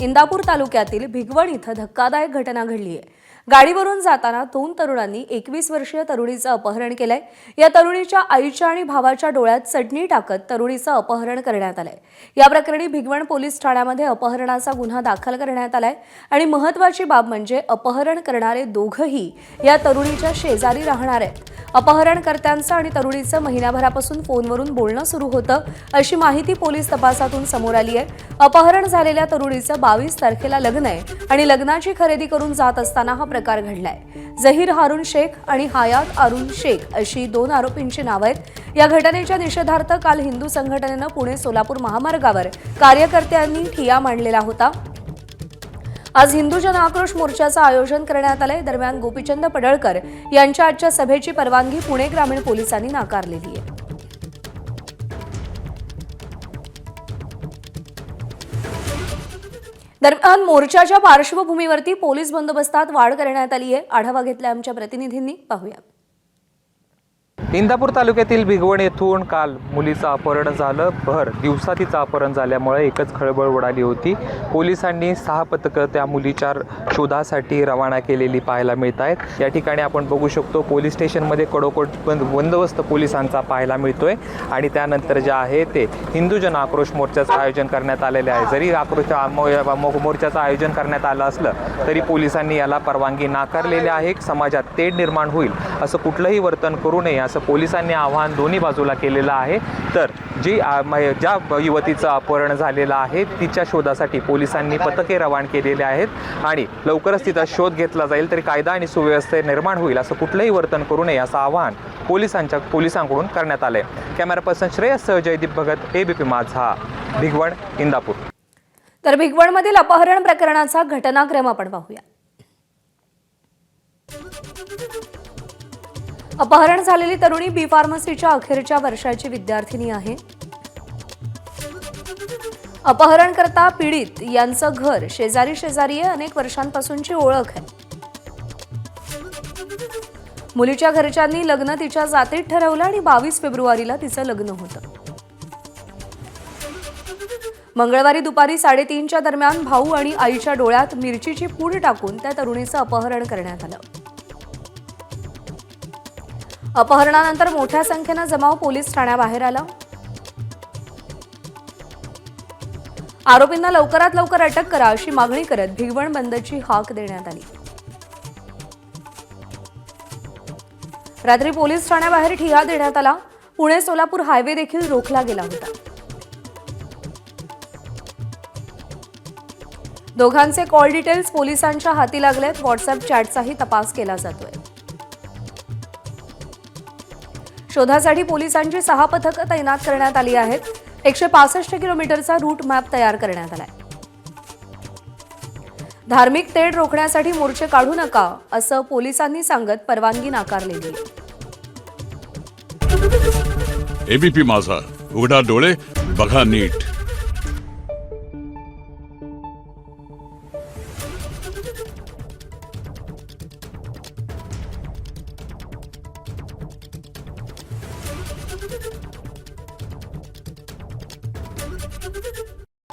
इंदापूर तालुक्यातील भिगवण इथं धक्कादायक घटना घडली आहे। गाडीवरून जाताना दोन तरुणांनी 21 वर्षीय तरुणीचं अपहरण केलंय। या तरुणीच्या आईच्या आणि भावाच्या डोळ्यात चटणी टाकत तरुणीचं अपहरण करण्यात आलंय। या प्रकरणी भिगवण पोलीस ठाण्यामध्ये अपहरणाचा गुन्हा दाखल करण्यात आलाय आणि महत्त्वाची बाब म्हणजे अपहरण करणारे दोघंही या तरुणीच्या शेजारी राहणार आहेत। अपहरणकर्त्यांचं आणि तरुणीचं महिन्याभरापासून फोनवरून बोलणं सुरू होतं, अशी माहिती पोलीस तपासातून समोर आली आहे। अपहरण झालेल्या तरुणीचं 22 तारखेला लग्न आहे आणि लग्नाची खरेदी करून जात असताना हा प्रकार घडलाय। झहीर हारून शेख आणि हयात अरुण शेख अशी दोन आरोपींची नावं आहेत। या घटनेच्या निषेधार्थ काल हिंदू संघटनेनं पुणे सोलापूर महामार्गावर कार्यकर्त्यांनी ठिय्या मांडलेला होता। आज हिंदू जन आक्रोश मोर्चाचं आयोजन करण्यात आलंय। दरम्यान गोपीचंद पडळकर यांच्या आजच्या सभेची परवानगी पुणे ग्रामीण पोलिसांनी नाकारलेली आहे। दरम्यान मोर्चाच्या पार्श्वभूमीवरती पोलीस बंदोबस्तात वाढ करण्यात आली आहे। आढावा घेतला आमच्या प्रतिनिधींनी, पाहूया। इंदापूर तालुक्यातील भिगवण येथून काल मुलीचं अपहरण झालं। भर दिवसा तिचं अपहरण झाल्यामुळे एकच खळबळ उडाली होती। पोलिसांनी 6 पथकं त्या मुलीच्या शोधासाठी रवाना केलेली पाहायला मिळत आहेत। या ठिकाणी आपण बघू शकतो पोलीस स्टेशनमध्ये कडोकड बंदोबस्त पोलिसांचा पाहायला मिळतोय आणि त्यानंतर जे आहे ते हिंदू जन आक्रोश मोर्चाचं आयोजन करण्यात आलेले आहे। जरी मोर्चाचं आयोजन करण्यात आलं असलं तरी पोलिसांनी याला परवानगी नाकारलेली आहे। समाजात तेढ निर्माण होईल असं कुठलंही वर्तन करू नये असं पोलिसांनी आवाहन दोन्ही बाजूला केलेलं आहे। तर ज्या युवतीचं अपहरण झालेलं आहे तिच्या शोधासाठी पोलिसांनी पथके रवाना केलेले आहेत आणि लवकरच तिचा शोध घेतला जाईल, तरी कायदा आणि सुव्यवस्था निर्माण होईल असं कुठलंही वर्तन करू नये असं आवाहन पोलिसांकडून करण्यात आलंय। कॅमेरा पर्सन श्रेयस सह जयदीप भगत, एबीपी माझा, भिगवण, इंदापूर। तर भिगवणमधील अपहरण प्रकरणाचा घटनाक्रम आपण पाहूया। अपहरण झालेली तरुणी बी फार्मसीच्या अखेरच्या वर्षाची विद्यार्थिनी आहे। अपहरणकर्ता पीडित यांचं घर शेजारी आहे, अनेक वर्षांपासूनची ओळख आहे। मुलीच्या घरच्यांनी लग्न तिच्या जातीत ठरवलं आणि 22 फेब्रुवारीला तिचं लग्न होतं। मंगळवारी दुपारी 3:30च्या दरम्यान भाऊ आणि आईच्या डोळ्यात मिरचीची पूड टाकून त्या तरुणीचं अपहरण करण्यात आलं। अपहरणानंतर मोठ्या संख्येनं जमाव पोलीस ठाण्याबाहेर आला। आरोपींना लवकरात लवकर अटक करा अशी मागणी करत भिगवण बंदची हाक देण्यात आली। रात्री पोलीस ठाण्याबाहेर ठिय्या देण्यात आला। पुणे सोलापूर हायवे देखील रोखला गेला होता। दोघांचे कॉल डिटेल्स पोलिसांच्या हाती लागलेत। व्हॉट्सअप चॅटचाही तपास केला जातोय। शोधासाठी पोलिसांची 6 पथकं तैनात करण्यात आली आहेत। 165 किलोमीटरचा रूट मॅप तयार करण्यात आलाय। धार्मिक तेढ रोखण्यासाठी मोर्चे काढू नका असं पोलिसांनी सांगत परवानगी नाकारलेली आहे। एबीपी माझा, उघडा डोळे बघा नीट।